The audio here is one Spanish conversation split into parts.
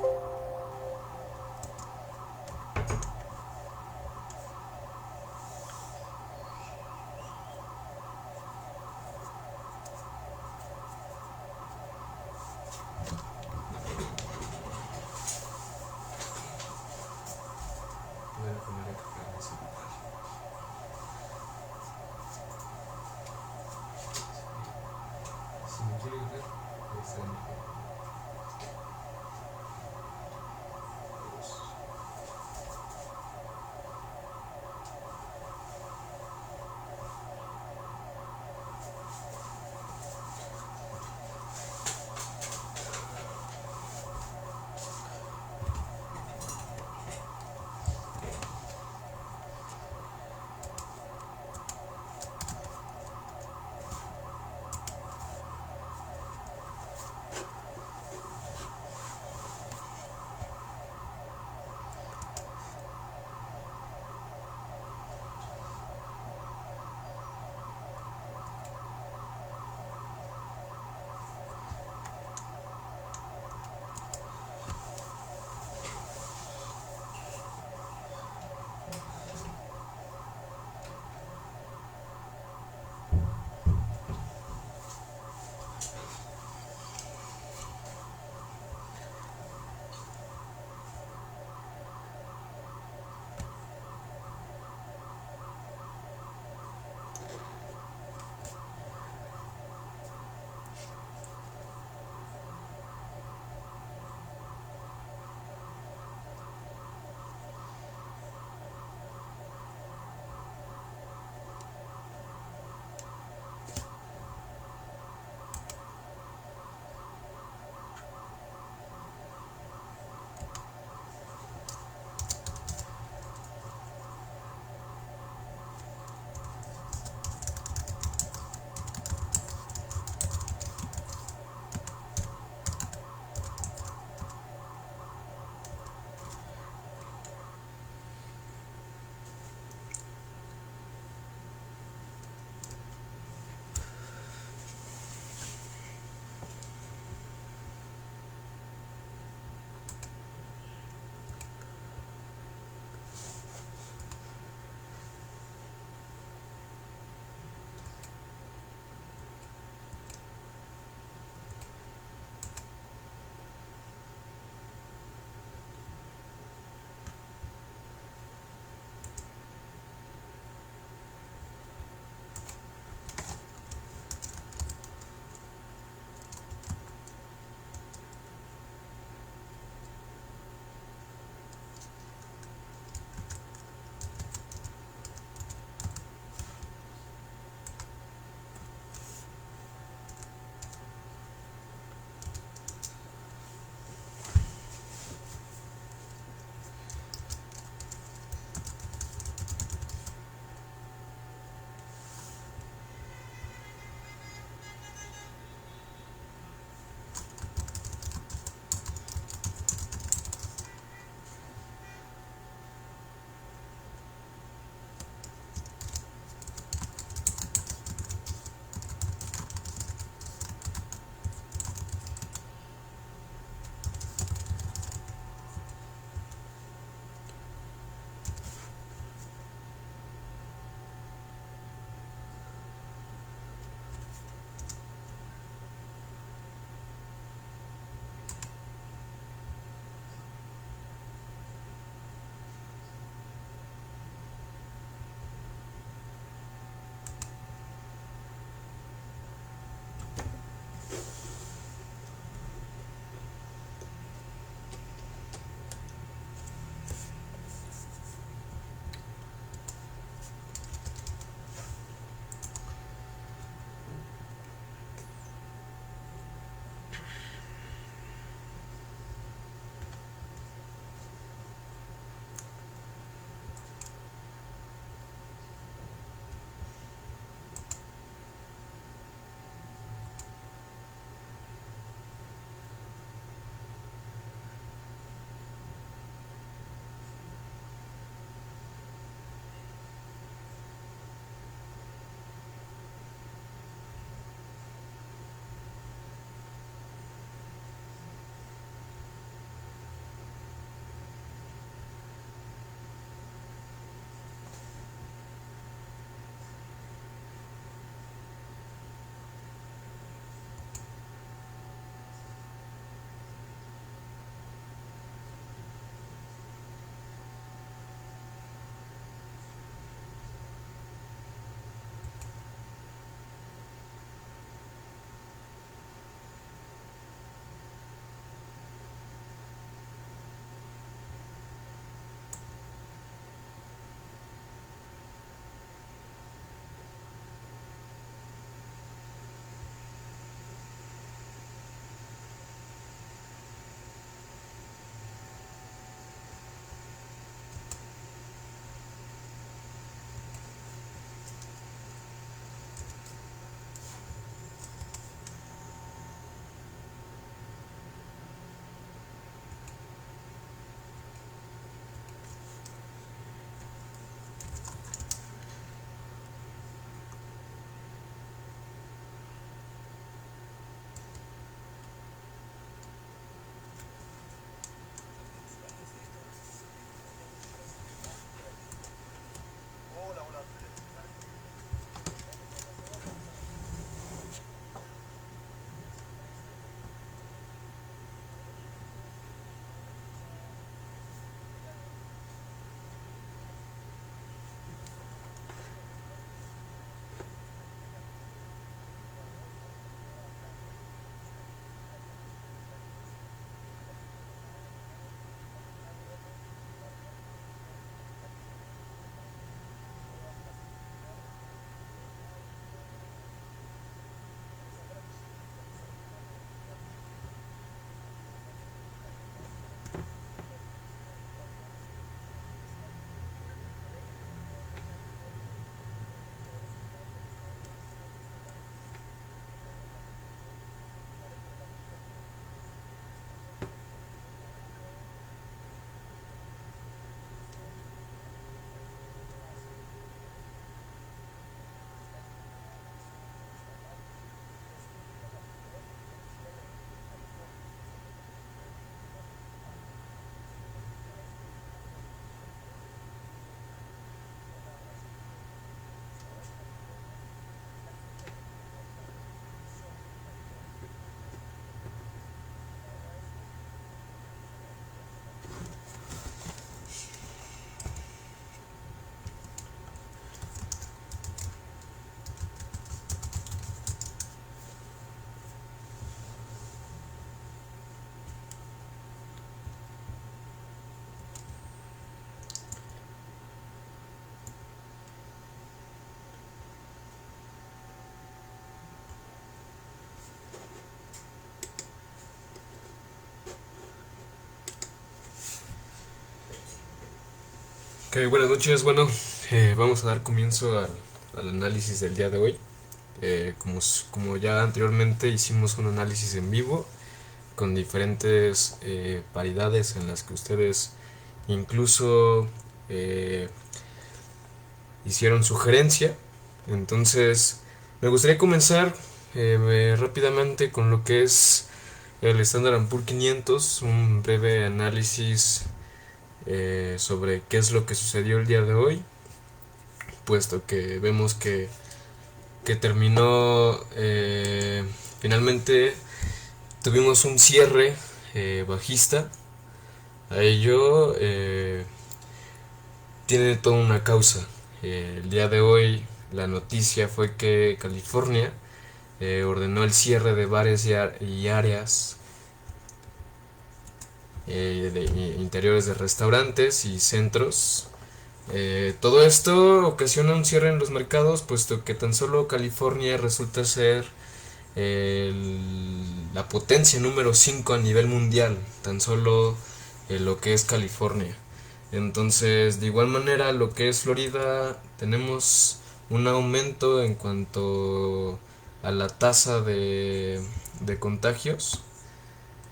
Voy a poner a cargar mi celular. Si me quieren ver, ahí está el micrófono. Ok, buenas noches. Bueno, vamos a dar comienzo al análisis del día de hoy. Como ya anteriormente hicimos un análisis en vivo con diferentes paridades en las que ustedes incluso eh, hicieron sugerencia. Entonces, me gustaría comenzar rápidamente con lo que es el Standard Poor's 500, un breve análisis sobre qué es lo que sucedió el día de hoy, puesto que vemos que terminó, finalmente tuvimos un cierre bajista. A ello tiene toda una causa. El día de hoy la noticia fue que California ordenó el cierre de bares y áreas interiores de restaurantes y centros. Todo esto ocasiona un cierre en los mercados, puesto que tan solo California resulta ser la potencia número 5 a nivel mundial, tan solo lo que es California. Entonces, de igual manera, lo que es Florida, tenemos un aumento en cuanto a la tasa de contagios.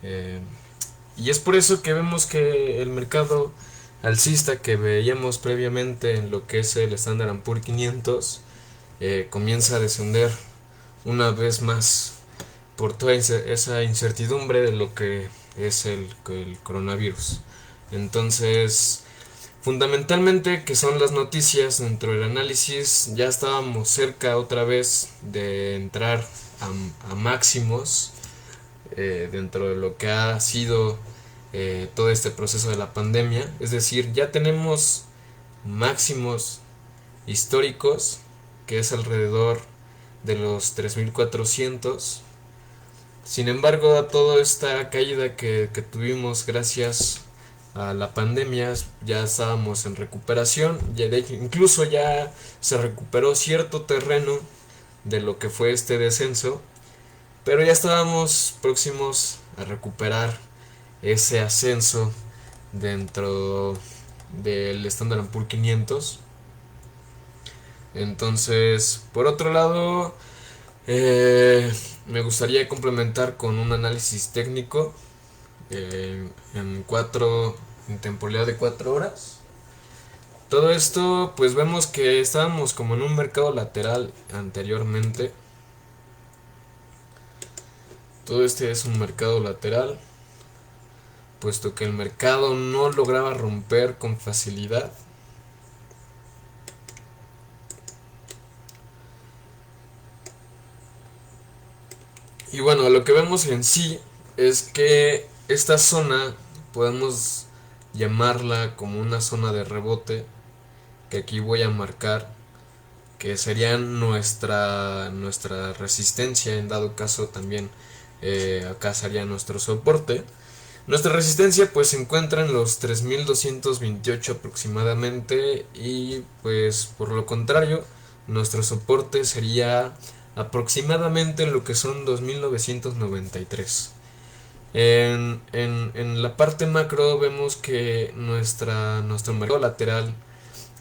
Eh, y es por eso que vemos que el mercado alcista que veíamos previamente en lo que es el Standard Poor's 500 comienza a descender una vez más por toda esa incertidumbre de lo que es el coronavirus. Entonces, fundamentalmente, que son las noticias dentro del análisis, ya estábamos cerca otra vez de entrar a máximos dentro de lo que ha sido todo este proceso de la pandemia. Es decir, ya tenemos máximos históricos, que es alrededor de los 3.400. Sin embargo, a toda esta caída que tuvimos gracias a la pandemia, ya estábamos en recuperación, incluso ya se recuperó cierto terreno de lo que fue este descenso, pero ya estábamos próximos a recuperar ese ascenso dentro del Standard Poor's 500. Entonces, por otro lado, me gustaría complementar con un análisis técnico en temporalidad de 4 horas. Todo esto, pues vemos que estábamos como en un mercado lateral anteriormente. Todo este es un mercado lateral, puesto que el mercado no lograba romper con facilidad. Y bueno, lo que vemos en sí es que esta zona podemos llamarla como una zona de rebote, que aquí voy a marcar, que sería nuestra resistencia. En dado caso también acá sería nuestro soporte. Nuestra resistencia pues se encuentra en los 3.228 aproximadamente, y pues por lo contrario nuestro soporte sería aproximadamente lo que son 2.993. En la parte macro vemos que nuestro mercado lateral,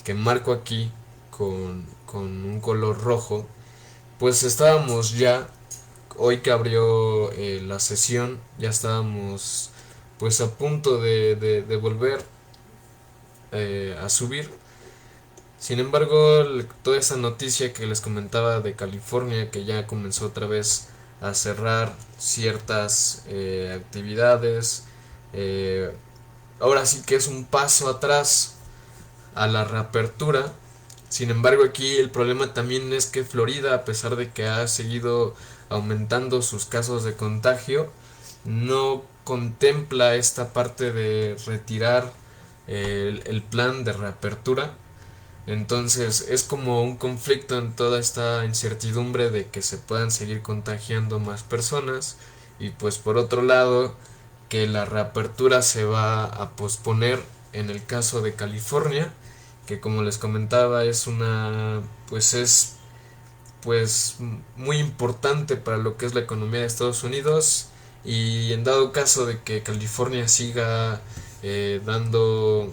que marco aquí con un color rojo, pues estábamos ya, hoy que abrió la sesión, ya estábamos pues a punto de volver a subir. Sin embargo, toda esa noticia que les comentaba de California, que ya comenzó otra vez a cerrar ciertas actividades, ahora sí que es un paso atrás a la reapertura. Sin embargo, aquí el problema también es que Florida, a pesar de que ha seguido aumentando sus casos de contagio, no contempla esta parte de retirar el plan de reapertura. Entonces es como un conflicto en toda esta incertidumbre de que se puedan seguir contagiando más personas, y pues por otro lado que la reapertura se va a posponer en el caso de California, que como les comentaba es pues muy importante para lo que es la economía de Estados Unidos. Y en dado caso de que California siga dando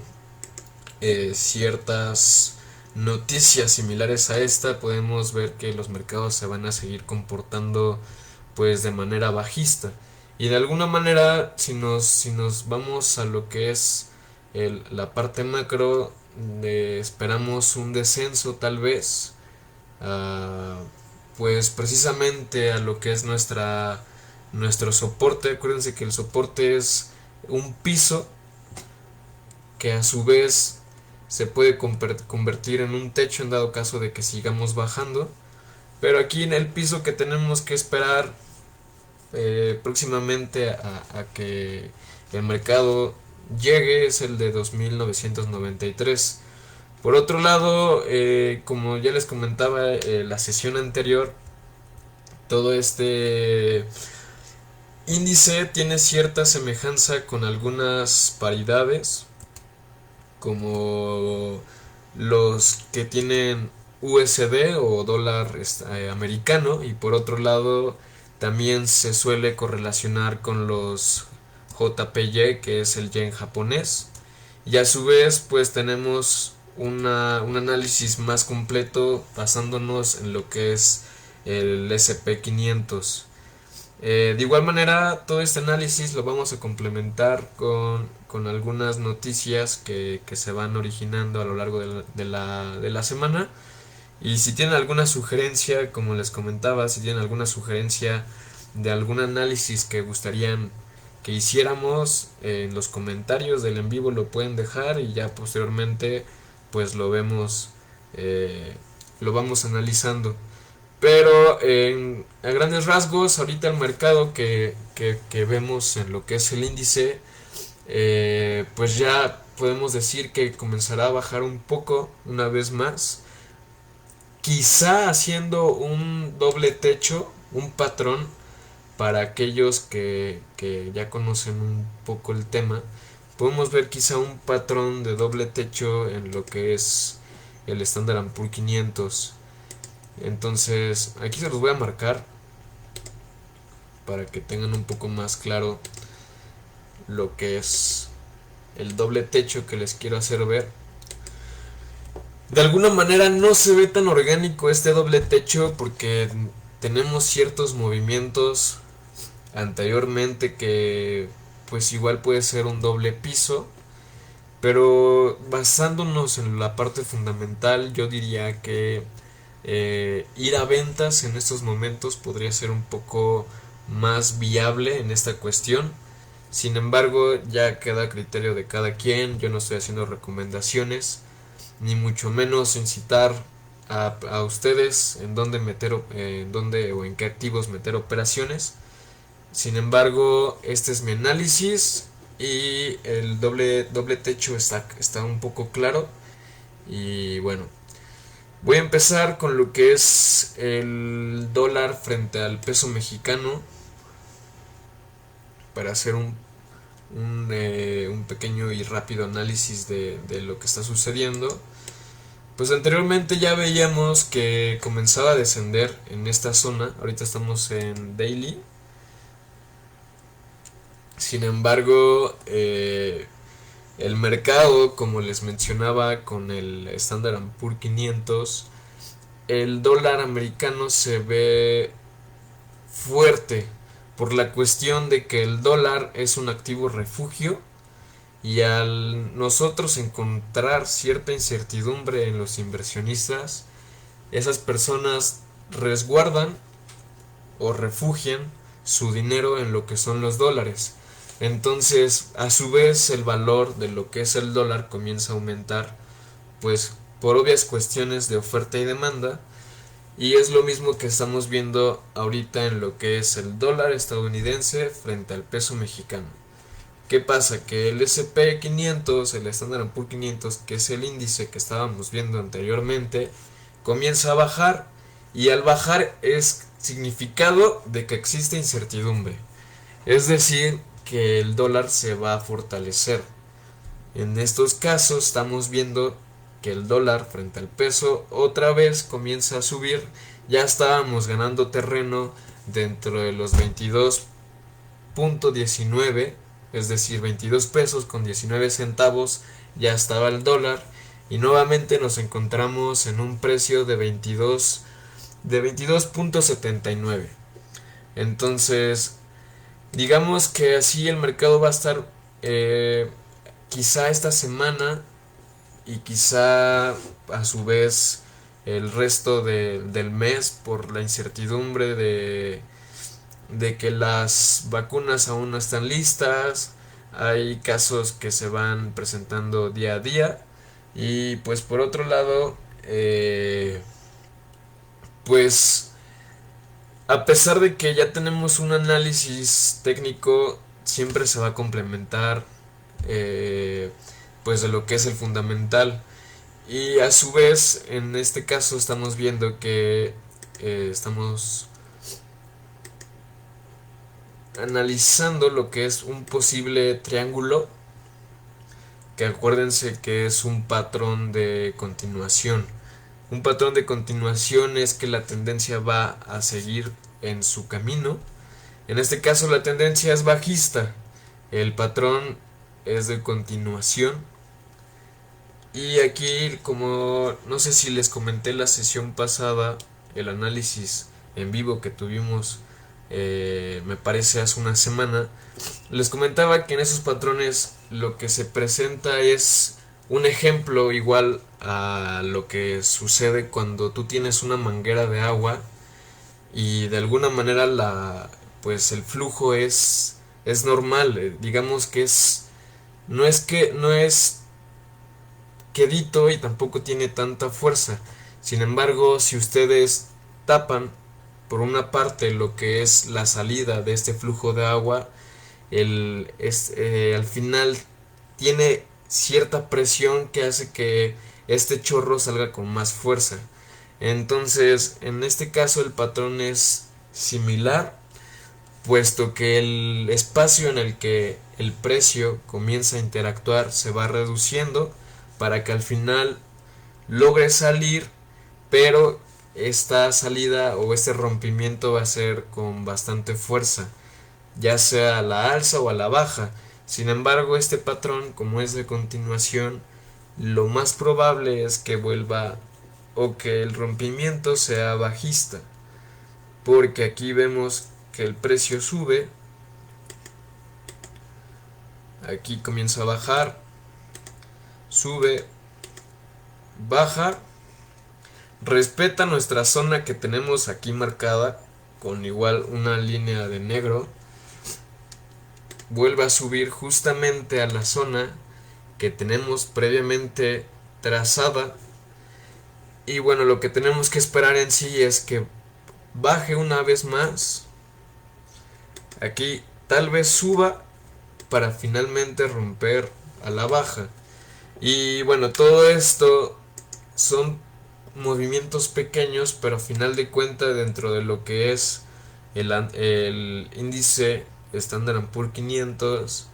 ciertas noticias similares a esta, podemos ver que los mercados se van a seguir comportando pues de manera bajista. Y de alguna manera, si nos vamos a lo que es la parte macro, esperamos un descenso tal vez, ah, pues precisamente a lo que es nuestro soporte. Acuérdense que el soporte es un piso que a su vez se puede convertir en un techo en dado caso de que sigamos bajando. Pero aquí en el piso que tenemos que esperar próximamente a que el mercado llegue es el de 2993. Por otro lado, como ya les comentaba la sesión anterior, todo este índice tiene cierta semejanza con algunas paridades, como los que tienen USD o dólar americano, y por otro lado también se suele correlacionar con los JPY, que es el yen japonés, y a su vez pues tenemos un análisis más completo basándonos en lo que es el SP500. De igual manera, todo este análisis lo vamos a complementar con algunas noticias que se van originando a lo largo de la semana. Y si tienen alguna sugerencia, como les comentaba, si tienen alguna sugerencia de algún análisis que gustarían que hiciéramos, en los comentarios del en vivo lo pueden dejar y ya posteriormente pues lo vamos analizando. Pero a grandes rasgos, ahorita el mercado que vemos en lo que es el índice, pues ya podemos decir que comenzará a bajar un poco una vez más. Quizá haciendo un doble techo, un patrón, para aquellos que ya conocen un poco el tema. Podemos ver quizá un patrón de doble techo en lo que es el Standard & Poor's 500. Entonces aquí se los voy a marcar para que tengan un poco más claro lo que es el doble techo que les quiero hacer ver. De alguna manera no se ve tan orgánico este doble techo porque tenemos ciertos movimientos anteriormente que pues igual puede ser un doble piso, pero basándonos en la parte fundamental, yo diría que ir a ventas en estos momentos podría ser un poco más viable en esta cuestión. Sin embargo, ya queda a criterio de cada quien. Yo no estoy haciendo recomendaciones, ni mucho menos incitar a ustedes en dónde meter, en dónde o en qué activos meter operaciones. Sin embargo, este es mi análisis y el doble techo está un poco claro. Y bueno, voy a empezar con lo que es el dólar frente al peso mexicano para hacer un pequeño y rápido análisis de lo que está sucediendo. Pues anteriormente ya veíamos que comenzaba a descender en esta zona. Ahorita estamos en daily. Sin embargo, el mercado, como les mencionaba con el Standard & Poor's 500, el dólar americano se ve fuerte por la cuestión de que el dólar es un activo refugio, y al nosotros encontrar cierta incertidumbre en los inversionistas, esas personas resguardan o refugian su dinero en lo que son los dólares. Entonces, a su vez, el valor de lo que es el dólar comienza a aumentar, pues por obvias cuestiones de oferta y demanda. Y es lo mismo que estamos viendo ahorita en lo que es el dólar estadounidense frente al peso mexicano. ¿Qué pasa? Que el SP500, el Standard & Poor's 500, que es el índice que estábamos viendo anteriormente, comienza a bajar, y al bajar es significado de que existe incertidumbre. Es decir, que el dólar se va a fortalecer. En estos casos estamos viendo que el dólar frente al peso otra vez comienza a subir. Ya estábamos ganando terreno dentro de los 22.19, es decir, 22 pesos con 19 centavos ya estaba el dólar, y nuevamente nos encontramos en un precio de 22.79. Entonces, digamos que así el mercado va a estar quizá esta semana y quizá a su vez el resto del mes por la incertidumbre de que las vacunas aún no están listas. Hay casos que se van presentando día a día. Y pues por otro lado, pues a pesar de que ya tenemos un análisis técnico, siempre se va a complementar eh, pues de lo que es el fundamental. Y a su vez, en este caso estamos viendo que estamos analizando lo que es un posible triángulo, que acuérdense que es un patrón de continuación. Un patrón de continuación es que la tendencia va a seguir en su camino. En este caso la tendencia es bajista, el patrón es de continuación. Y aquí, como no sé si les comenté la sesión pasada, el análisis en vivo que tuvimos, me parece hace una semana, les comentaba que en esos patrones lo que se presenta es un ejemplo igual a lo que sucede cuando tú tienes una manguera de agua y de alguna manera pues el flujo es normal, digamos que no es quedito y tampoco tiene tanta fuerza. Sin embargo, si ustedes tapan por una parte lo que es la salida de este flujo de agua, al final tiene cierta presión que hace que este chorro salga con más fuerza. Entonces, en este caso el patrón es similar, puesto que el espacio en el que el precio comienza a interactuar se va reduciendo para que al final logre salir, pero esta salida o este rompimiento va a ser con bastante fuerza, ya sea a la alza o a la baja. Sin embargo, este patrón, como es de continuación, lo más probable es que vuelva o que el rompimiento sea bajista, porque aquí vemos que el precio sube, aquí comienza a bajar, sube, baja, respeta nuestra zona que tenemos aquí marcada con igual una línea de negro, vuelve a subir justamente a la zona que tenemos previamente trazada. Y bueno, lo que tenemos que esperar en sí es que baje una vez más, aquí tal vez suba para finalmente romper a la baja. Y bueno, todo esto son movimientos pequeños, pero a final de cuentas dentro de lo que es el índice Standard & Poor's 500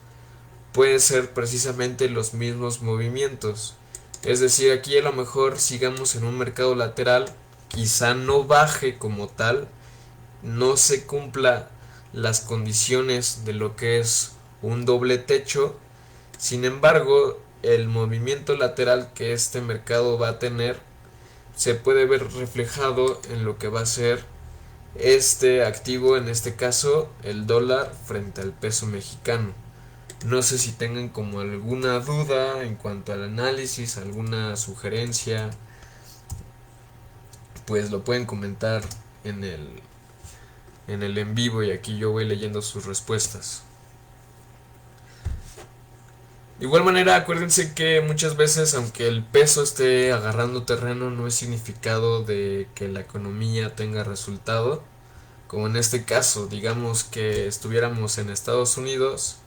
pueden ser precisamente los mismos movimientos. Es decir, aquí a lo mejor sigamos en un mercado lateral, quizá no baje como tal, no se cumpla las condiciones de lo que es un doble techo. Sin embargo, el movimiento lateral que este mercado va a tener se puede ver reflejado en lo que va a ser este activo, en este caso el dólar frente al peso mexicano. No sé si tengan como alguna duda en cuanto al análisis, alguna sugerencia, pues lo pueden comentar en el en vivo y aquí yo voy leyendo sus respuestas. De igual manera, acuérdense que muchas veces, aunque el peso esté agarrando terreno, no es significado de que la economía tenga resultado. Como en este caso, digamos que estuviéramos en Estados Unidos,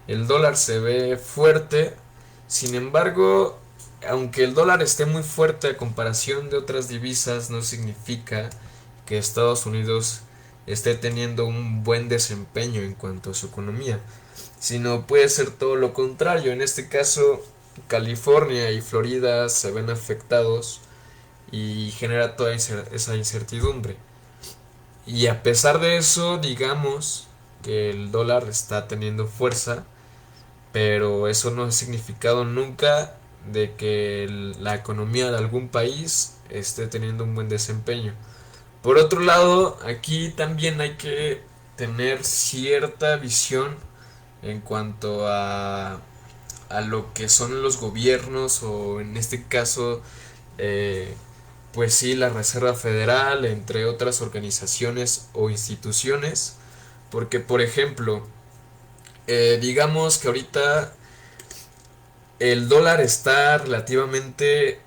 el dólar se ve fuerte, sin embargo, aunque el dólar esté muy fuerte a comparación de otras divisas, no significa que Estados Unidos esté teniendo un buen desempeño en cuanto a su economía, sino puede ser todo lo contrario. En este caso, California y Florida se ven afectados y genera toda esa incertidumbre. Y a pesar de eso, digamos que el dólar está teniendo fuerza, pero eso no ha significado nunca de que la economía de algún país esté teniendo un buen desempeño. Por otro lado, aquí también hay que tener cierta visión en cuanto a lo que son los gobiernos, o en este caso eh, pues sí, la Reserva Federal, entre otras organizaciones o instituciones, porque por ejemplo, digamos que ahorita el dólar está relativamente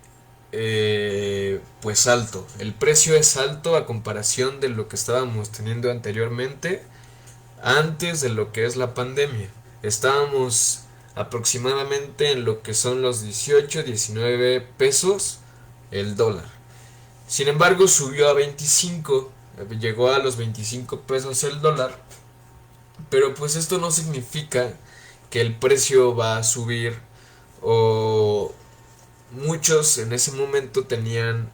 pues alto, el precio es alto a comparación de lo que estábamos teniendo anteriormente, antes de lo que es la pandemia. Estábamos aproximadamente en lo que son los 18, 19 pesos el dólar. Sin embargo, subió a 25, llegó a los 25 pesos el dólar, pero pues esto no significa que el precio va a subir, o muchos en ese momento tenían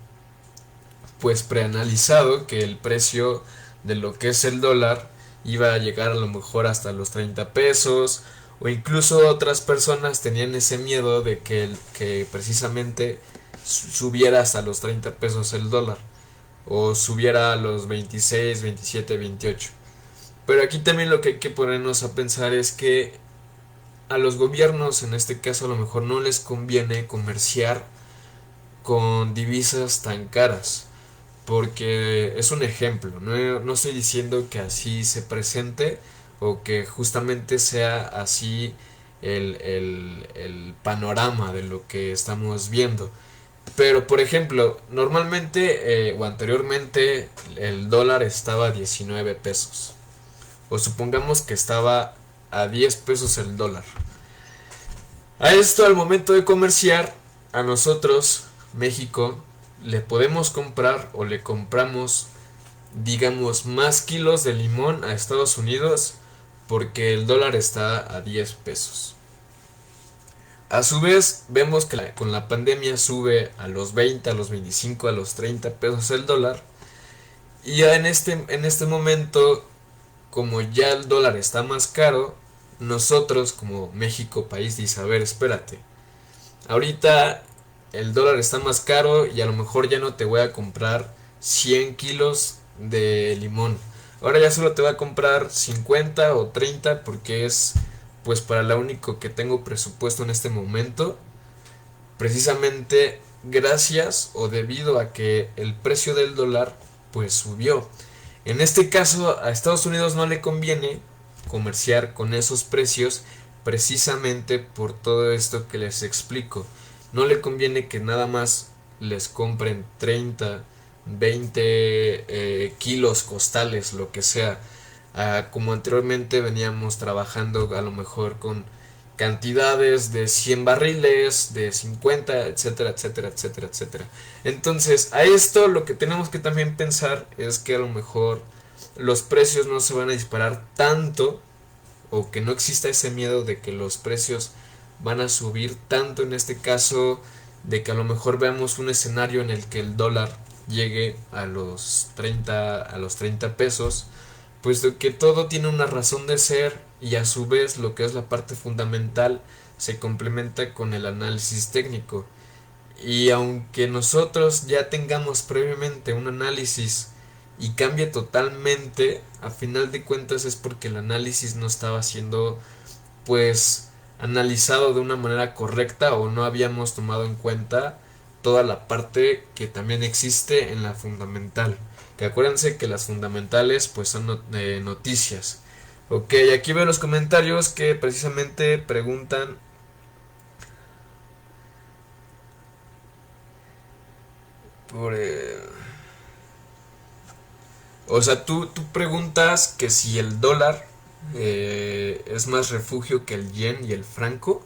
pues preanalizado que el precio de lo que es el dólar iba a llegar a lo mejor hasta los 30 pesos, o incluso otras personas tenían ese miedo de que precisamente subiera hasta los 30 pesos el dólar, o subiera a los 26, 27, 28. Pero aquí también lo que hay que ponernos a pensar es que a los gobiernos, en este caso, a lo mejor no les conviene comerciar con divisas tan caras, porque es un ejemplo, no estoy diciendo que así se presente o que justamente sea así el panorama de lo que estamos viendo. Pero por ejemplo, normalmente o anteriormente el dólar estaba a 19 pesos. O supongamos que estaba a 10 pesos el dólar. A esto, al momento de comerciar, a nosotros, México, le podemos comprar o le compramos, digamos, más kilos de limón a Estados Unidos porque el dólar está a 10 pesos. A su vez, vemos que con la pandemia sube a los 20, a los 25, a los 30 pesos el dólar. Y ya en este momento, como ya el dólar está más caro, nosotros como México país dice, a ver, espérate, ahorita el dólar está más caro y a lo mejor ya no te voy a comprar 100 kilos de limón. Ahora ya solo te voy a comprar 50 o 30 porque es pues para lo único que tengo presupuesto en este momento. Precisamente gracias o debido a que el precio del dólar pues subió. En este caso a Estados Unidos no le conviene comerciar con esos precios precisamente por todo esto que les explico. No le conviene que nada más les compren 30, 20 kilos costales, lo que sea. Como anteriormente veníamos trabajando a lo mejor con cantidades de 100 barriles, de 50, etcétera, etcétera, etcétera, etcétera. Entonces, a esto lo que tenemos que también pensar es que a lo mejor los precios no se van a disparar tanto, o que no exista ese miedo de que los precios van a subir tanto, en este caso de que a lo mejor veamos un escenario en el que el dólar llegue a los 30 pesos, puesto que todo tiene una razón de ser, y a su vez lo que es la parte fundamental se complementa con el análisis técnico. Y aunque nosotros ya tengamos previamente un análisis y cambie totalmente, a final de cuentas es porque el análisis no estaba siendo pues analizado de una manera correcta, o no habíamos tomado en cuenta toda la parte que también existe en la fundamental. Que acuérdense que las fundamentales pues son noticias. Ok, aquí veo los comentarios que precisamente preguntan por... o sea, tú preguntas que si el dólar es más refugio que el yen y el franco.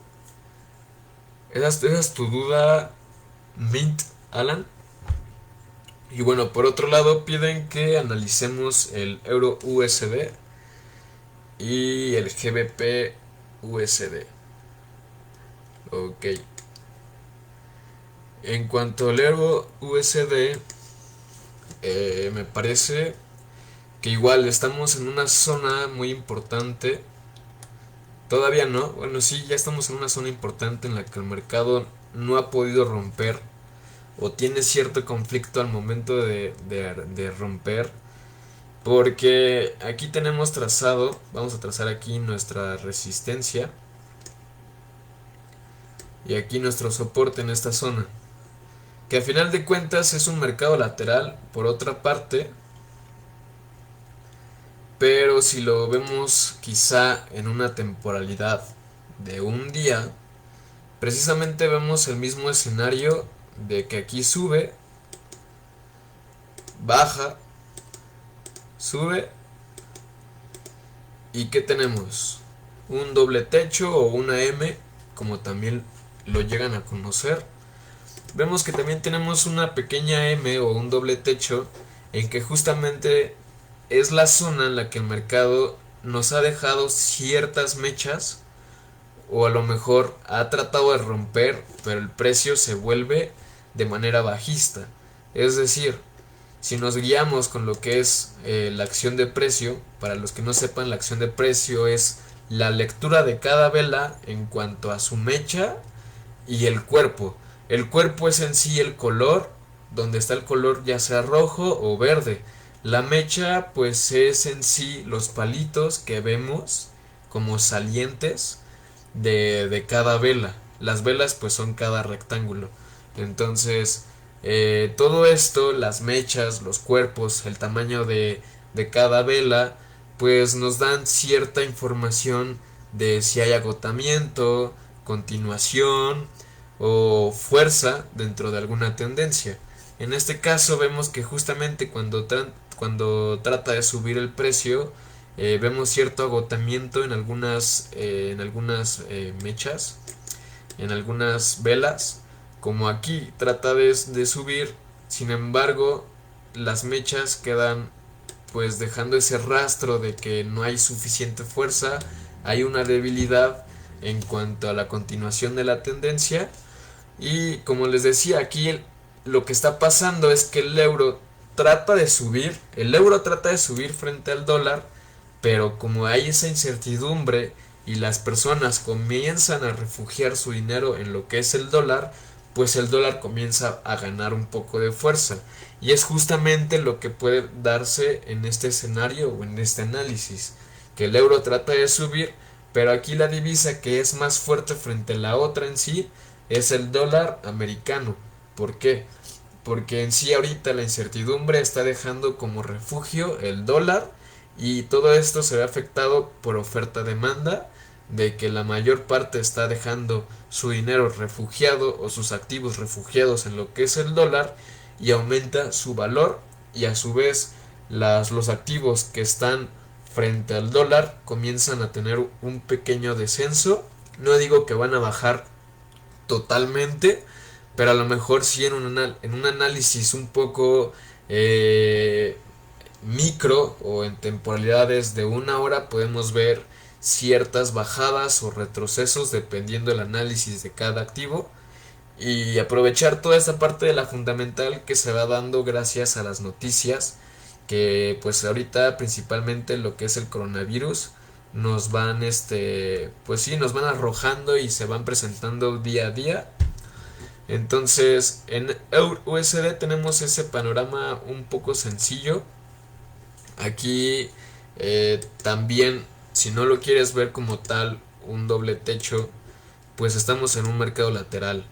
Esa es tu duda, Mint Alan. Y bueno, por otro lado piden que analicemos el euro USD y el GBP USD. Ok. En cuanto al euro USD, me parece que igual estamos en una zona muy importante. Todavía no, bueno sí, ya estamos en una zona importante en la que el mercado no ha podido romper o tiene cierto conflicto al momento de romper, porque aquí tenemos trazado, vamos a trazar aquí nuestra resistencia y aquí nuestro soporte en esta zona, que a final de cuentas es un mercado lateral por otra parte, pero si lo vemos quizá en una temporalidad de un día, precisamente vemos el mismo escenario de que aquí sube, baja, sube, y ¿qué tenemos? Un doble techo o una M, como también lo llegan a conocer. Vemos que también tenemos una pequeña M o un doble techo, en que justamente es la zona en la que el mercado nos ha dejado ciertas mechas, o a lo mejor ha tratado de romper, pero el precio se vuelve de manera bajista. Es decir, si nos guiamos con lo que es la acción de precio, para los que no sepan, la acción de precio es la lectura de cada vela en cuanto a su mecha y el cuerpo. El cuerpo es en sí el color, donde está el color ya sea rojo o verde. La mecha pues es en sí los palitos que vemos como salientes de cada vela. Las velas pues son cada rectángulo. Entonces todo esto, las mechas, los cuerpos, el tamaño de cada vela, pues nos dan cierta información de si hay agotamiento, continuación o fuerza dentro de alguna tendencia. En este caso vemos que justamente cuando trata de subir el precio, vemos cierto agotamiento en algunas mechas, en algunas velas, como aquí trata de subir. Sin embargo, las mechas quedan pues dejando ese rastro de que no hay suficiente fuerza, hay una debilidad en cuanto a la continuación de la tendencia. Y como les decía, aquí lo que está pasando es que el euro trata de subir, frente al dólar, pero como hay esa incertidumbre y las personas comienzan a refugiar su dinero en lo que es el dólar, pues el dólar comienza a ganar un poco de fuerza. Y es justamente lo que puede darse en este escenario o en este análisis, que el euro trata de subir, pero aquí la divisa que es más fuerte frente a la otra en sí es el dólar americano. ¿Por qué? Porque en sí ahorita la incertidumbre está dejando como refugio el dólar, y todo esto se ve afectado por oferta-demanda, de que la mayor parte está dejando su dinero refugiado o sus activos refugiados en lo que es el dólar, y aumenta su valor, y a su vez los activos que están frente al dólar comienzan a tener un pequeño descenso. No digo que van a bajar totalmente, pero a lo mejor sí en un análisis un poco micro o en temporalidades de una hora podemos ver ciertas bajadas o retrocesos dependiendo del análisis de cada activo, y aprovechar toda esta parte de la fundamental que se va dando gracias a las noticias, que pues ahorita principalmente lo que es el coronavirus nos van pues sí, nos van arrojando y se van presentando día a día. Entonces en USD tenemos ese panorama un poco sencillo. Aquí también, si no lo quieres ver como tal un doble techo, pues estamos en un mercado lateral.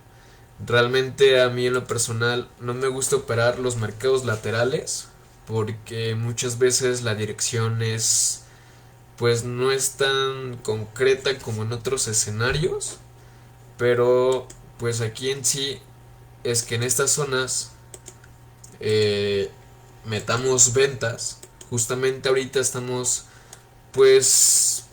Realmente a mí en lo personal no me gusta operar los mercados laterales, porque muchas veces la dirección pues no es tan concreta como en otros escenarios, pero pues aquí en sí es que en estas zonas eh, metamos ventas. Justamente ahorita estamos pues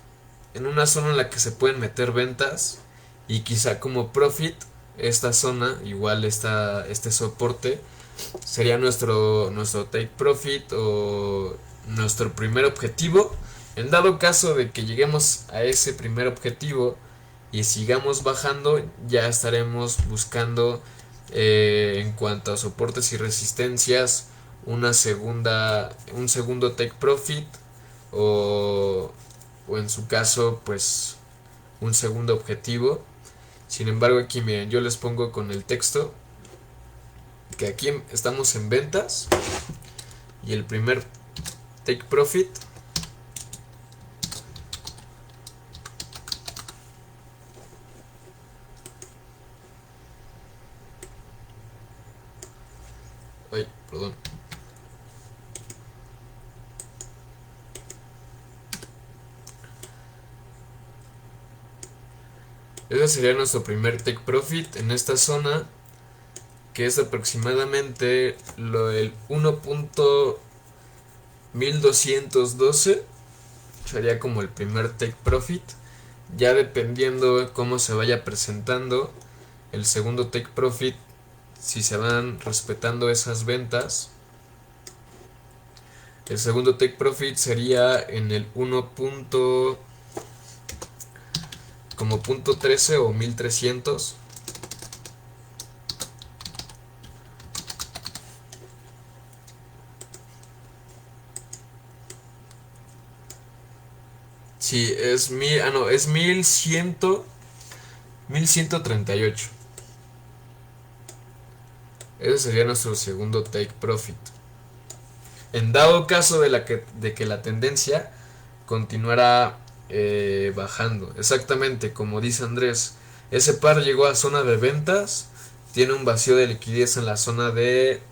en una zona en la que se pueden meter ventas, y quizá como profit esta zona, igual este soporte sería nuestro take profit o nuestro primer objetivo. En dado caso de que lleguemos a ese primer objetivo y sigamos bajando, ya estaremos buscando en cuanto a soportes y resistencias un segundo take profit, o en su caso pues un segundo objetivo. Sin embargo, aquí miren, yo les pongo con el texto que aquí estamos en ventas y el primer take profit perdón. Ese sería nuestro primer take profit en esta zona, que es aproximadamente el 1.1212. Sería como el primer take profit. Ya dependiendo de cómo se vaya presentando el segundo take profit, si se van respetando esas ventas, el segundo take profit sería en el 1. Como punto 13 o 1300. Sí, es es 1138. Ese sería nuestro segundo take profit. En dado caso de que la tendencia continuara bajando. Exactamente, como dice Andrés, ese par llegó a zona de ventas, tiene un vacío de liquidez en la zona de,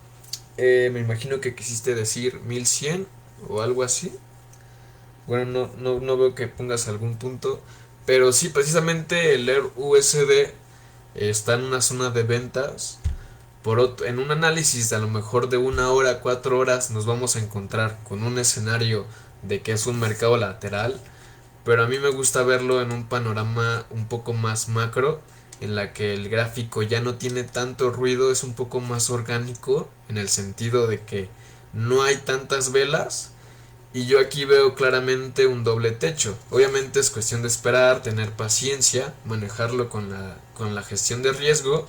me imagino que quisiste decir 1100 o algo así. Bueno, no veo que pongas algún punto, pero sí, precisamente el ERUSD está en una zona de ventas. En un análisis a lo mejor de 1 hora, 4 horas, nos vamos a encontrar con un escenario de que es un mercado lateral, pero a mí me gusta verlo en un panorama un poco más macro, en la que el gráfico ya no tiene tanto ruido, es un poco más orgánico, en el sentido de que no hay tantas velas, y yo aquí veo claramente un doble techo. Obviamente es cuestión de esperar, tener paciencia, manejarlo con la gestión de riesgo,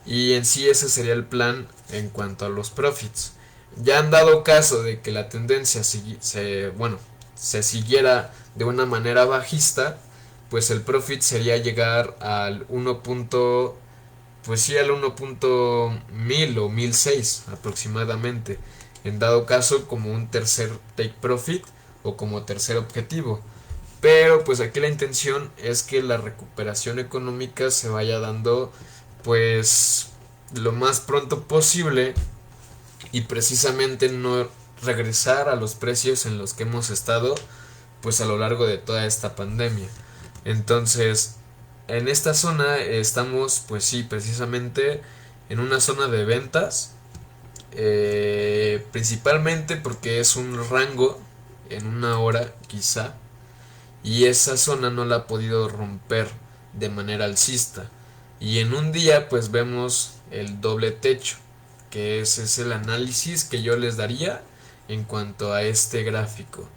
y en sí ese sería el plan en cuanto a los profits. Ya han dado caso de que la tendencia se siguiera de una manera bajista, pues el profit sería llegar al 1. Pues sí, al 1.1000 o 1006 aproximadamente. En dado caso como un tercer take profit o como tercer objetivo. Pero pues aquí la intención es que la recuperación económica se vaya dando pues lo más pronto posible, y precisamente no regresar a los precios en los que hemos estado pues a lo largo de toda esta pandemia. Entonces, en esta zona estamos pues sí, precisamente en una zona de ventas, principalmente porque es un rango en 1 hora quizá, y esa zona no la ha podido romper de manera alcista, y en un día pues vemos el doble techo, que ese es el análisis que yo les daría en cuanto a este gráfico.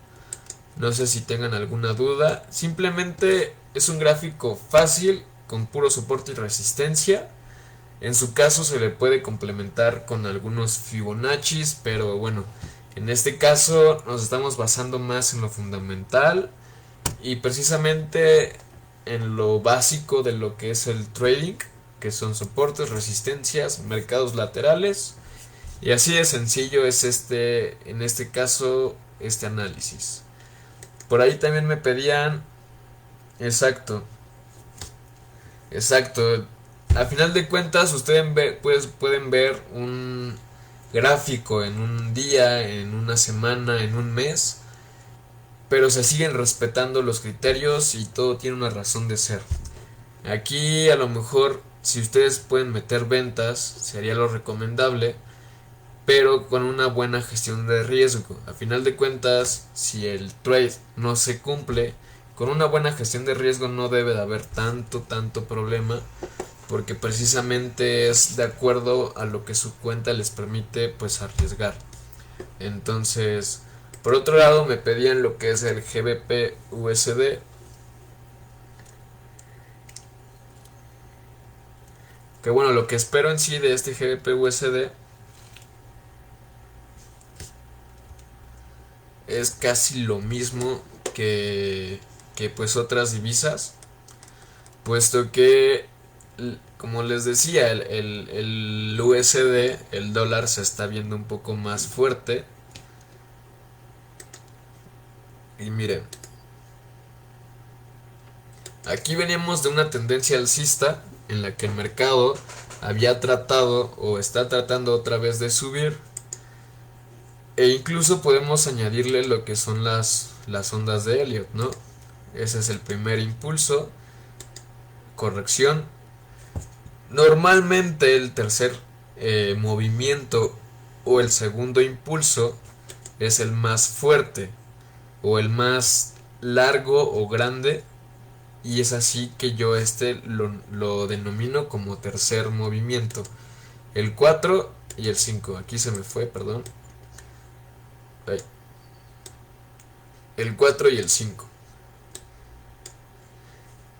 No sé si tengan alguna duda, simplemente es un gráfico fácil con puro soporte y resistencia. En su caso se le puede complementar con algunos Fibonaccis, pero bueno, en este caso nos estamos basando más en lo fundamental y precisamente en lo básico de lo que es el trading, que son soportes, resistencias, mercados laterales, y así de sencillo es en este caso, este análisis. Por ahí también me pedían, exacto, exacto. A final de cuentas, pueden ver un gráfico en un día, en una semana, en un mes, pero se siguen respetando los criterios y todo tiene una razón de ser. Aquí a lo mejor si ustedes pueden meter ventas sería lo recomendable, pero con una buena gestión de riesgo. A final de cuentas, si el trade no se cumple, con una buena gestión de riesgo no debe de haber tanto problema, porque precisamente es de acuerdo a lo que su cuenta les permite pues arriesgar. Entonces, por otro lado me pedían lo que es el GBP USD, que bueno, lo que espero en sí de este GBP USD es casi lo mismo que pues otras divisas, puesto que como les decía, el USD, el dólar se está viendo un poco más fuerte. Y miren, aquí veníamos de una tendencia alcista en la que el mercado había tratado o está tratando otra vez de subir. E incluso podemos añadirle lo que son las ondas de Elliot, ¿no? Ese es el primer impulso, corrección. Normalmente el tercer movimiento o el segundo impulso es el más fuerte o el más largo o grande, y es así que yo lo denomino como tercer movimiento. El 4 y el 5. Aquí se me fue, perdón. Ay. El 4 y el 5.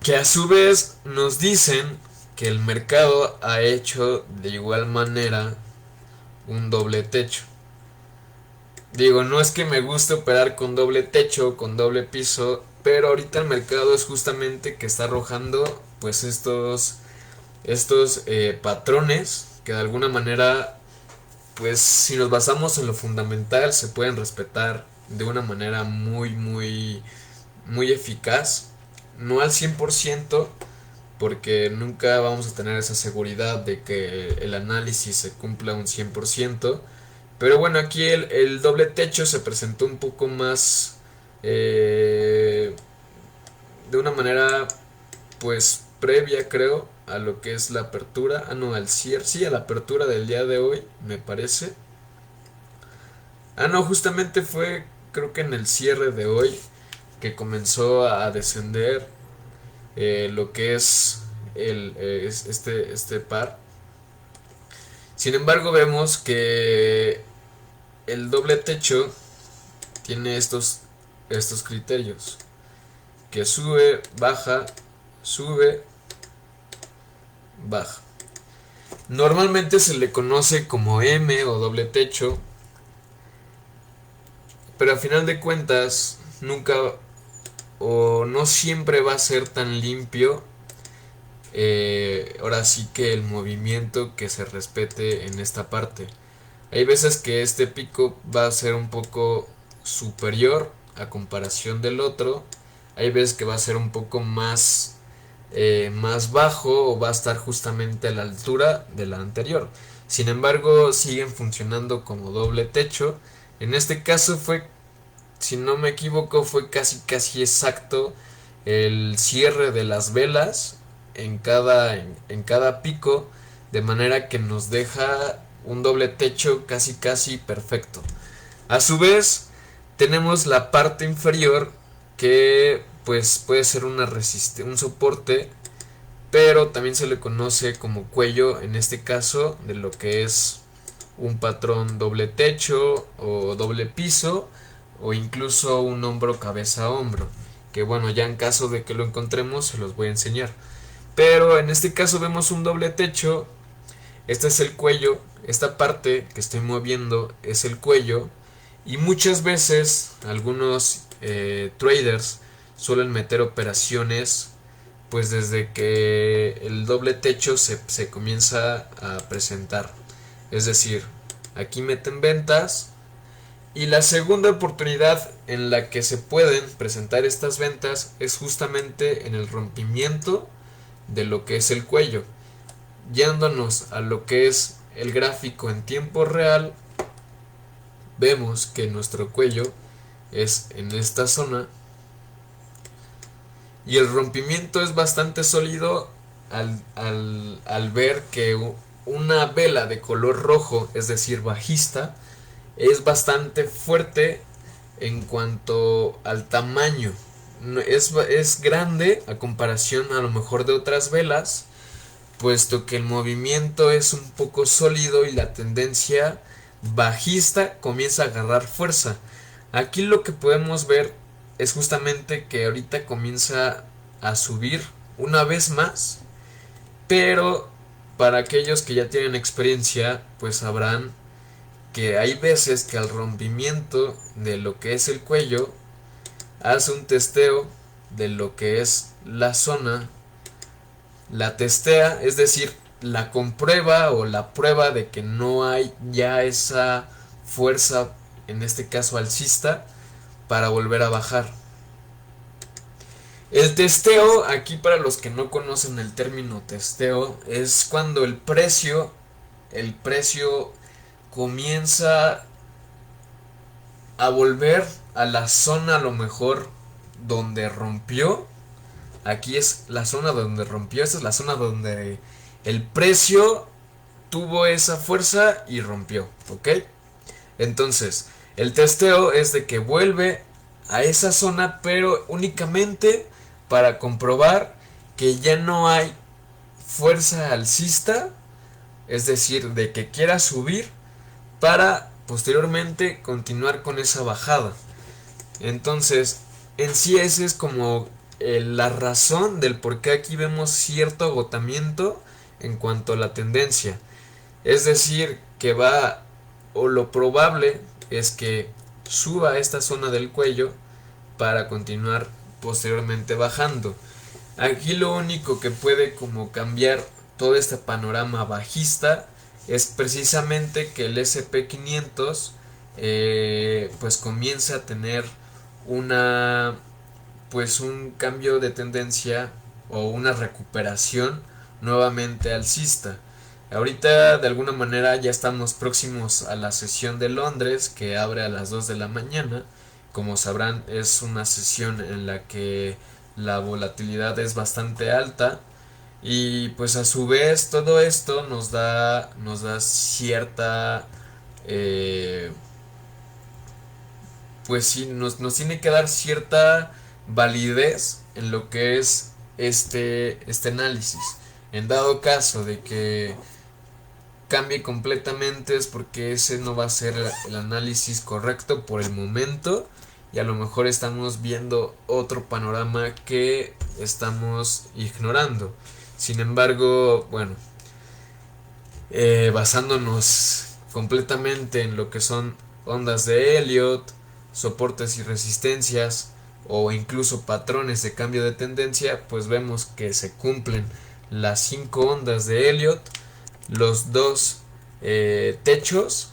Que a su vez nos dicen que el mercado ha hecho de igual manera un doble techo. Digo, no es que me guste operar con doble techo, con doble piso, pero ahorita el mercado es justamente que está arrojando pues estos patrones que de alguna manera, pues si nos basamos en lo fundamental, se pueden respetar de una manera muy eficaz. No al 100%, porque nunca vamos a tener esa seguridad de que el análisis se cumpla un 100%. Pero bueno, aquí el doble techo se presentó un poco más de una manera pues previa, creo, a lo que es la apertura. Ah, no, al cierre, sí, a la apertura del día de hoy, me parece. Ah, no, justamente fue, creo que en el cierre de hoy, que comenzó a descender lo que es este par. Sin embargo, vemos que el doble techo tiene estos criterios: que sube, baja. Normalmente se le conoce como M o doble techo, pero a final de cuentas nunca o no siempre va a ser tan limpio. Ahora sí que el movimiento que se respete en esta parte. Hay veces que este pico va a ser un poco superior a comparación del otro. Hay veces que va a ser un poco más bajo o va a estar justamente a la altura de la anterior. Sin embargo, siguen funcionando como doble techo. En este caso fue, si no me equivoco, fue casi exacto el cierre de las velas en cada pico, de manera que nos deja un doble techo casi perfecto. A su vez, tenemos la parte inferior que pues puede ser un soporte, pero también se le conoce como cuello en este caso de lo que es un patrón doble techo o doble piso, o incluso un hombro cabeza a hombro, que bueno, ya en caso de que lo encontremos se los voy a enseñar. Pero en este caso vemos un doble techo. Este es el cuello, esta parte que estoy moviendo es el cuello, y muchas veces algunos traders suelen meter operaciones pues desde que el doble techo se comienza a presentar. Es decir, aquí meten ventas, y la segunda oportunidad en la que se pueden presentar estas ventas es justamente en el rompimiento de lo que es el cuello. Yéndonos a lo que es el gráfico en tiempo real, vemos que nuestro cuello es en esta zona, y el rompimiento es bastante sólido al ver que una vela de color rojo, es decir, bajista, es bastante fuerte en cuanto al tamaño. Es grande a comparación a lo mejor de otras velas, puesto que el movimiento es un poco sólido y la tendencia bajista comienza a agarrar fuerza. Aquí lo que podemos ver es justamente que ahorita comienza a subir una vez más, pero para aquellos que ya tienen experiencia, pues sabrán que hay veces que al rompimiento de lo que es el cuello hace un testeo de lo que es la zona la testea, es decir, la comprueba o la prueba de que no hay ya esa fuerza, en este caso alcista, para volver a bajar. El testeo, aquí para los que no conocen el término testeo, es cuando el precio comienza a volver a la zona a lo mejor donde rompió. Aquí es la zona donde rompió, esta es la zona donde el precio tuvo esa fuerza y rompió, ¿ok? Entonces, el testeo es de que vuelve a esa zona, pero únicamente para comprobar que ya no hay fuerza alcista, es decir, de que quiera subir para posteriormente continuar con esa bajada. Entonces, en sí esa es como la razón del por qué aquí vemos cierto agotamiento en cuanto a la tendencia. Es decir, que va, o lo probable es que suba a esta zona del cuello para continuar posteriormente bajando. Aquí lo único que puede como cambiar todo este panorama bajista es precisamente que el SP500 pues comienza a tener una pues un cambio de tendencia o una recuperación nuevamente alcista. Ahorita de alguna manera ya estamos próximos a la sesión de Londres que abre a las 2 de la mañana. Como sabrán, es una sesión en la que la volatilidad es bastante alta y pues a su vez todo esto nos da cierta pues sí, nos tiene que dar cierta validez en lo que es este análisis. En dado caso de que cambie completamente es porque ese no va a ser el análisis correcto por el momento y a lo mejor estamos viendo otro panorama que estamos ignorando. Sin embargo, bueno, basándonos completamente en lo que son ondas de Elliot, soportes y resistencias o incluso patrones de cambio de tendencia, pues vemos que se cumplen las 5 ondas de Elliot, los dos techos,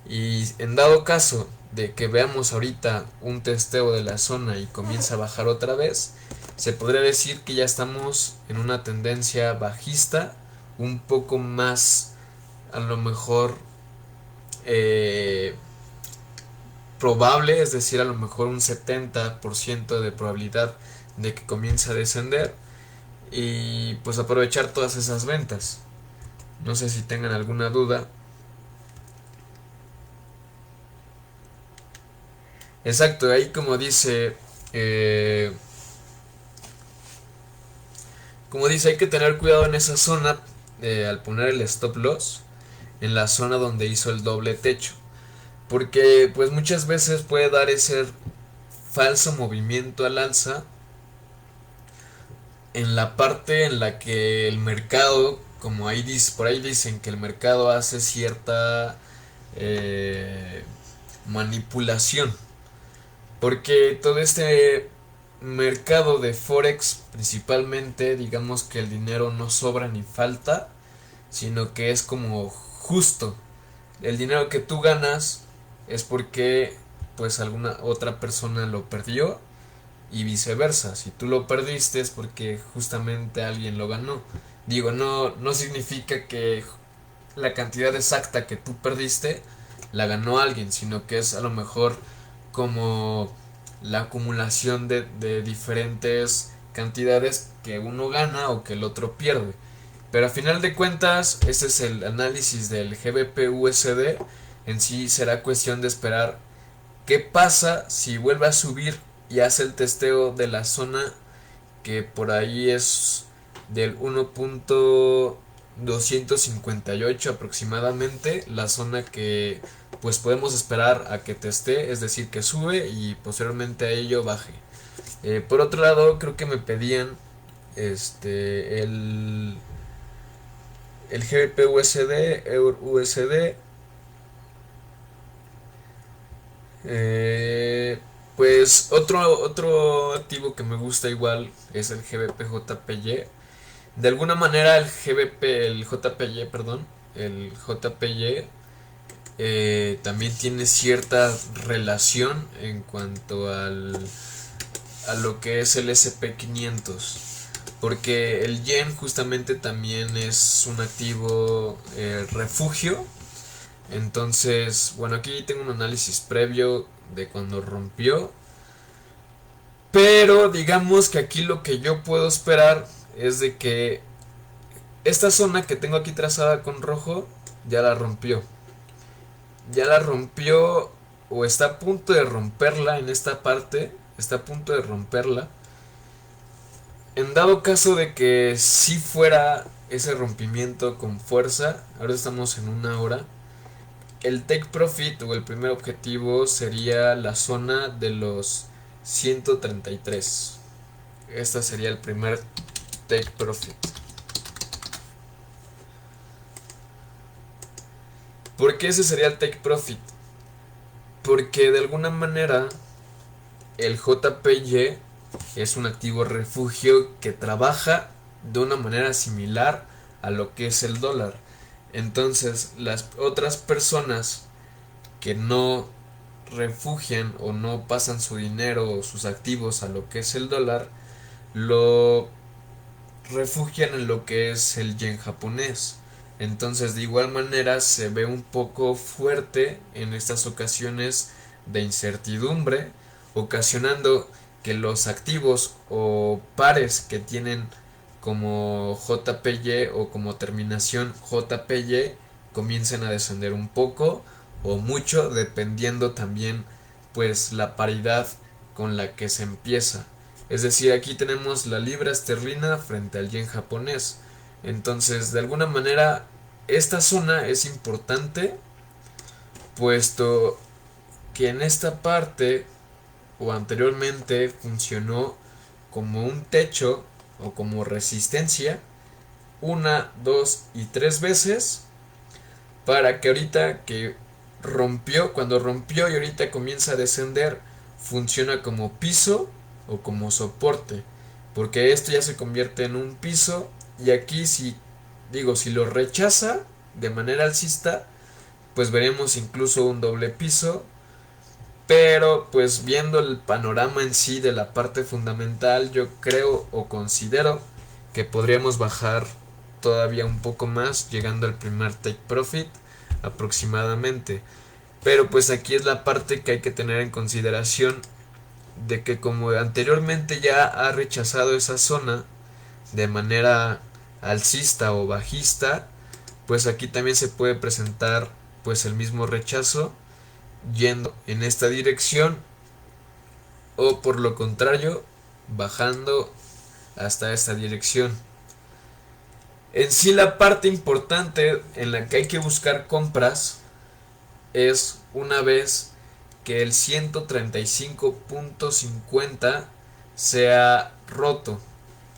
y en dado caso de que veamos ahorita un testeo de la zona y comienza a bajar otra vez, se podría decir que ya estamos en una tendencia bajista un poco más a lo mejor probable, es decir, a lo mejor un 70% de probabilidad de que comience a descender y pues aprovechar todas esas ventas. No sé si tengan alguna duda. Exacto, ahí como dice, hay que tener cuidado en esa zona al poner el stop loss en la zona donde hizo el doble techo, porque pues muchas veces puede dar ese falso movimiento al alza en la parte en la que el mercado, como ahí por ahí dicen que el mercado hace cierta manipulación, porque todo este mercado de Forex principalmente, digamos que el dinero no sobra ni falta, sino que es como justo. El dinero que tú ganas es porque pues alguna otra persona lo perdió y viceversa. Si tú lo perdiste es porque justamente alguien lo ganó. Digo, no significa que la cantidad exacta que tú perdiste la ganó alguien, sino que es a lo mejor como la acumulación de diferentes cantidades que uno gana o que el otro pierde. Pero a final de cuentas, ese es el análisis del GBP-USD. En sí será cuestión de esperar qué pasa si vuelve a subir y hace el testeo de la zona que por ahí es del 1.258 aproximadamente, la zona que pues podemos esperar a que teste, es decir, que sube y posteriormente a ello baje. Por otro lado, creo que me pedían el GBP USD, Euro USD. Pues otro activo que me gusta igual es el GBP JPY. De alguna manera el GBP, el JPY, perdón, el JPY también tiene cierta relación en cuanto a lo que es el SP500, porque el yen justamente también es un activo refugio. Entonces, bueno, aquí tengo un análisis previo de cuando rompió, pero digamos que aquí lo que yo puedo esperar es de que esta zona que tengo aquí trazada con rojo ya la rompió. Ya la rompió o está a punto de romperla en esta parte. Está a punto de romperla. En dado caso de que si fuera ese rompimiento con fuerza, ahora estamos en una hora. El take profit o el primer objetivo sería la zona de los 133. Esta sería el primer take profit. ¿Por qué ese sería el take profit? Porque de alguna manera el JPY es un activo refugio que trabaja de una manera similar a lo que es el dólar. Entonces las otras personas que no refugian o no pasan su dinero o sus activos a lo que es el dólar, lo refugian en lo que es el yen japonés. Entonces de igual manera se ve un poco fuerte en estas ocasiones de incertidumbre, ocasionando que los activos o pares que tienen como JPY o como terminación JPY comiencen a descender un poco o mucho, dependiendo también pues la paridad con la que se empieza. Es decir, aquí tenemos la libra esterlina frente al yen japonés. Entonces, de alguna manera, esta zona es importante, puesto que en esta parte o anteriormente funcionó como un techo o como resistencia una, dos y tres veces, para que ahorita que rompió, cuando rompió y ahorita comienza a descender, funciona como piso o como soporte, porque esto ya se convierte en un piso. Y aquí si lo rechaza de manera alcista, pues veremos incluso un doble piso. Pero pues viendo el panorama en sí de la parte fundamental, yo creo o considero que podríamos bajar todavía un poco más, llegando al primer take profit aproximadamente. Pero pues aquí es la parte que hay que tener en consideración, de que como anteriormente ya ha rechazado esa zona de manera alcista o bajista, pues aquí también se puede presentar pues el mismo rechazo yendo en esta dirección, o por lo contrario bajando hasta esta dirección. En sí la parte importante en la que hay que buscar compras es una vez que el 135.50 sea roto.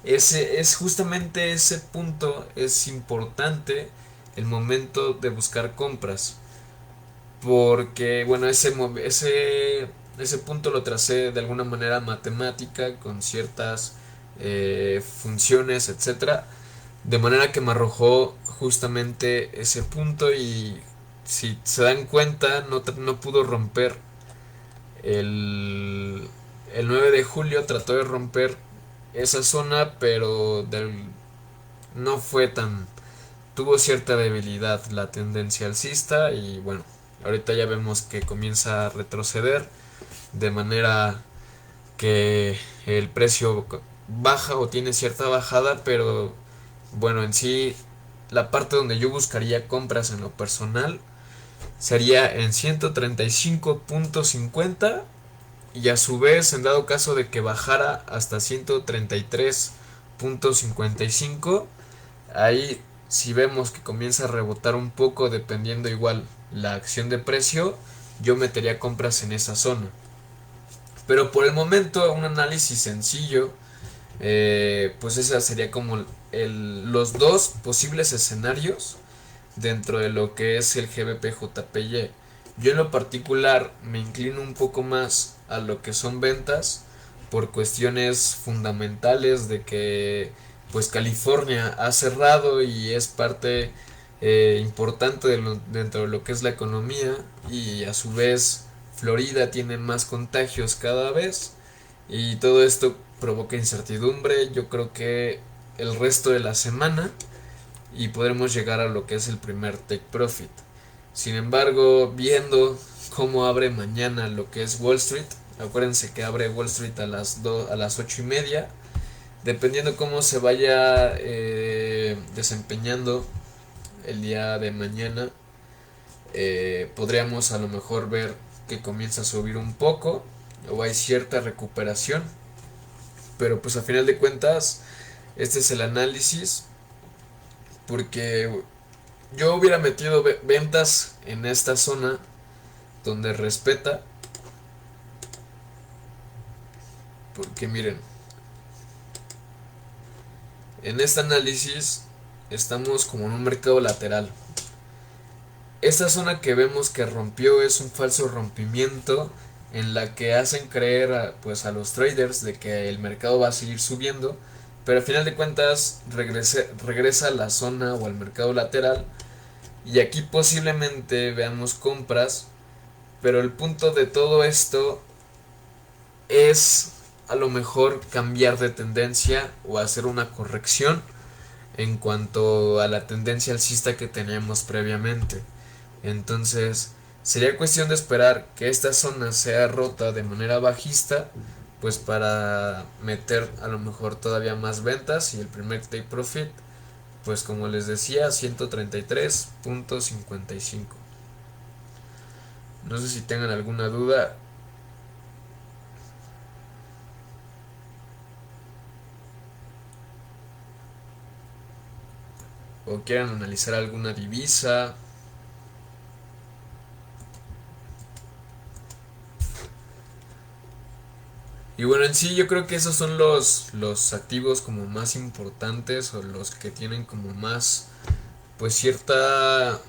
Ese es justamente ese punto, es importante el momento de buscar compras, porque bueno, ese punto lo tracé de alguna manera matemática con ciertas funciones, etcétera, de manera que me arrojó justamente ese punto. Y si se dan cuenta, no pudo romper el, el 9 de julio, trató de romper esa zona, pero no fue tan, tuvo cierta debilidad la tendencia alcista. Y bueno, ahorita ya vemos que comienza a retroceder, de manera que el precio baja o tiene cierta bajada. Pero bueno, en sí la parte donde yo buscaría compras en lo personal sería en 135.50, y a su vez, en dado caso de que bajara hasta 133.55, ahí si vemos que comienza a rebotar un poco, dependiendo igual la acción de precio, yo metería compras en esa zona. Pero por el momento, un análisis sencillo, pues esa sería como los dos posibles escenarios dentro de lo que es el GBP-JPY. Yo en lo particular me inclino un poco más a lo que son ventas, por cuestiones fundamentales de que pues California ha cerrado y es parte importante dentro de lo que es la economía, y a su vez Florida tiene más contagios cada vez, y todo esto provoca incertidumbre. Yo creo que el resto de la semana y podremos llegar a lo que es el primer take profit. Sin embargo, viendo cómo abre mañana lo que es Wall Street, acuérdense que abre Wall Street a las 8:30, dependiendo cómo se vaya desempeñando el día de mañana, podríamos a lo mejor ver que comienza a subir un poco o hay cierta recuperación, pero pues a final de cuentas este es el análisis, porque yo hubiera metido ventas en esta zona donde respeta, porque miren, en este análisis estamos como en un mercado lateral. Esta zona que vemos que rompió es un falso rompimiento en la que hacen creer a los traders de que el mercado va a seguir subiendo, pero al final de cuentas regresa a la zona o al mercado lateral, y aquí posiblemente veamos compras, pero el punto de todo esto es a lo mejor cambiar de tendencia o hacer una corrección en cuanto a la tendencia alcista que teníamos previamente. Entonces sería cuestión de esperar que esta zona sea rota de manera bajista, pues para meter a lo mejor todavía más ventas, y el primer take profit, pues como les decía, 133.55. No sé si tengan alguna duda. O quieran analizar alguna divisa. Y bueno, en sí yo creo que esos son los activos como más importantes, o los que tienen como más pues cierta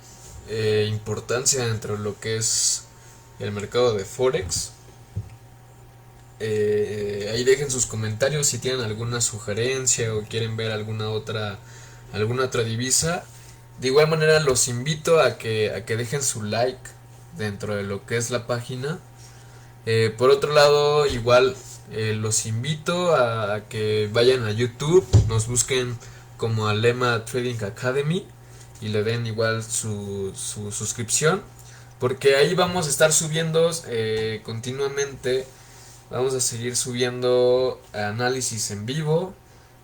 importancia dentro de lo que es el mercado de Forex. Ahí dejen sus comentarios si tienen alguna sugerencia o quieren ver alguna otra divisa. De igual manera los invito a que dejen su like dentro de lo que es la página. Por otro lado, igual los invito a que vayan a YouTube, nos busquen como Alema Trading Academy y le den igual su suscripción, porque ahí vamos a estar subiendo continuamente. Vamos a seguir subiendo análisis en vivo,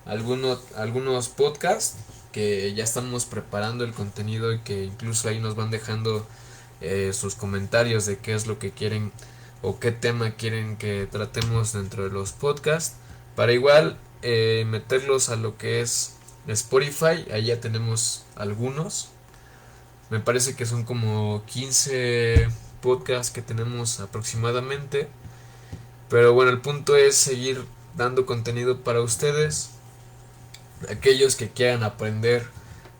algunos podcasts que ya estamos preparando el contenido, y que incluso ahí nos van dejando sus comentarios de qué es lo que quieren o qué tema quieren que tratemos dentro de los podcasts, para igual meterlos a lo que es Spotify. Ahí ya tenemos algunos, me parece que son como 15 podcasts que tenemos aproximadamente. Pero bueno, el punto es seguir dando contenido para ustedes, aquellos que quieran aprender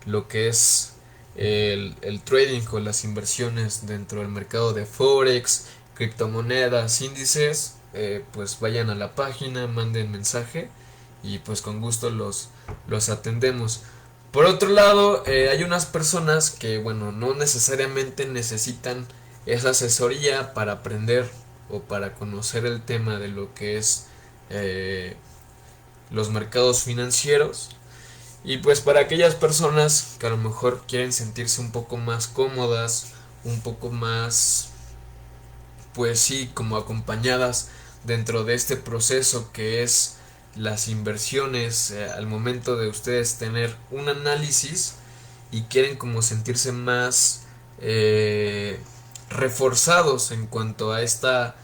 lo que es el trading o las inversiones dentro del mercado de Forex, criptomonedas, índices. Pues vayan a la página, manden mensaje y pues con gusto los atendemos. Por otro lado, hay unas personas que, bueno, no necesariamente necesitan esa asesoría para aprender o para conocer el tema de lo que es los mercados financieros. Y pues para aquellas personas que a lo mejor quieren sentirse un poco más cómodas, un poco más, pues sí, como acompañadas dentro de este proceso que es las inversiones, al momento de ustedes tener un análisis y quieren como sentirse más reforzados en cuanto a esta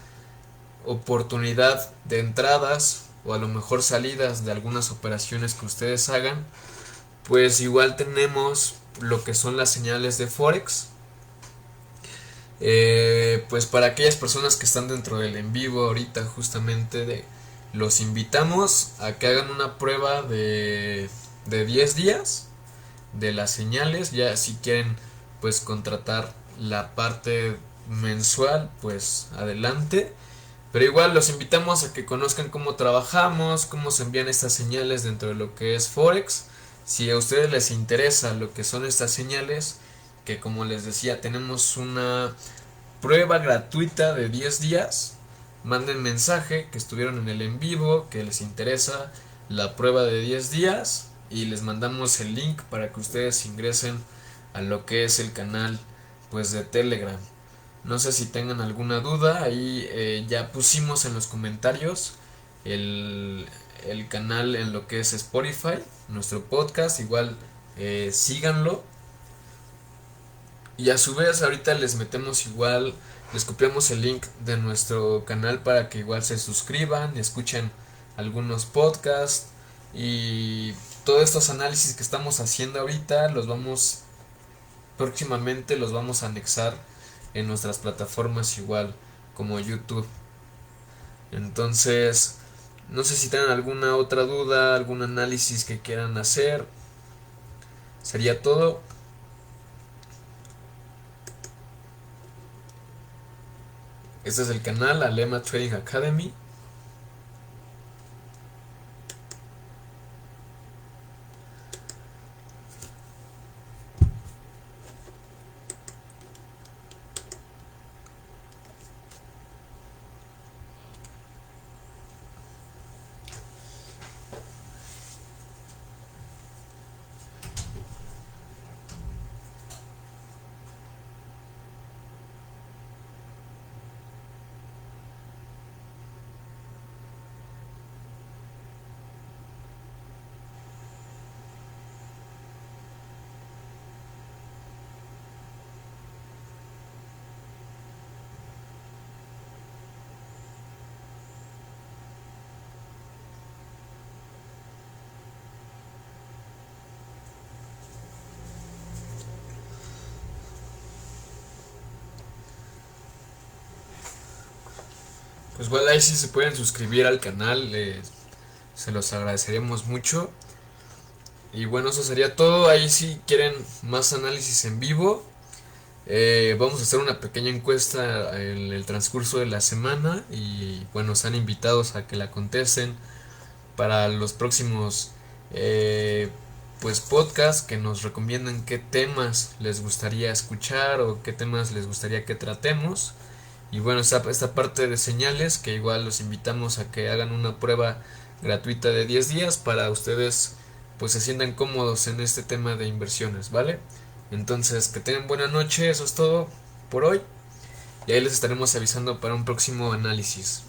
oportunidad de entradas o a lo mejor salidas de algunas operaciones que ustedes hagan, pues igual tenemos lo que son las señales de Forex. Pues para aquellas personas que están dentro del en vivo ahorita, justamente los invitamos a que hagan una prueba de 10 días de las señales. Ya si quieren pues contratar la parte mensual, pues adelante. Pero igual los invitamos a que conozcan cómo trabajamos, cómo se envían estas señales dentro de lo que es Forex. Si a ustedes les interesa lo que son estas señales, que como les decía, tenemos una prueba gratuita de 10 días. Manden mensaje que estuvieron en el en vivo, que les interesa la prueba de 10 días y les mandamos el link para que ustedes ingresen a lo que es el canal pues de Telegram. No sé si tengan alguna duda, ahí ya pusimos en los comentarios el, el canal en lo que es Spotify, nuestro podcast, igual síganlo. Y a su vez ahorita les metemos igual, les copiamos el link de nuestro canal para que igual se suscriban y escuchen algunos podcasts y todos estos análisis que estamos haciendo ahorita próximamente los vamos a anexar en nuestras plataformas igual como YouTube. Entonces, no sé si tienen alguna otra duda, algún análisis que quieran hacer. Sería todo. Este es el canal Alema Trading Academy. Pues bueno, ahí sí se pueden suscribir al canal, se los agradeceríamos mucho. Y bueno, eso sería todo. Ahí si quieren más análisis en vivo, vamos a hacer una pequeña encuesta en el transcurso de la semana. Y bueno, están invitados a que la contesten para los próximos pues podcasts que nos recomienden qué temas les gustaría escuchar o qué temas les gustaría que tratemos. Y bueno, esta parte de señales que igual los invitamos a que hagan una prueba gratuita de 10 días para ustedes pues se sientan cómodos en este tema de inversiones, ¿vale? Entonces, que tengan buena noche, eso es todo por hoy. Y ahí les estaremos avisando para un próximo análisis.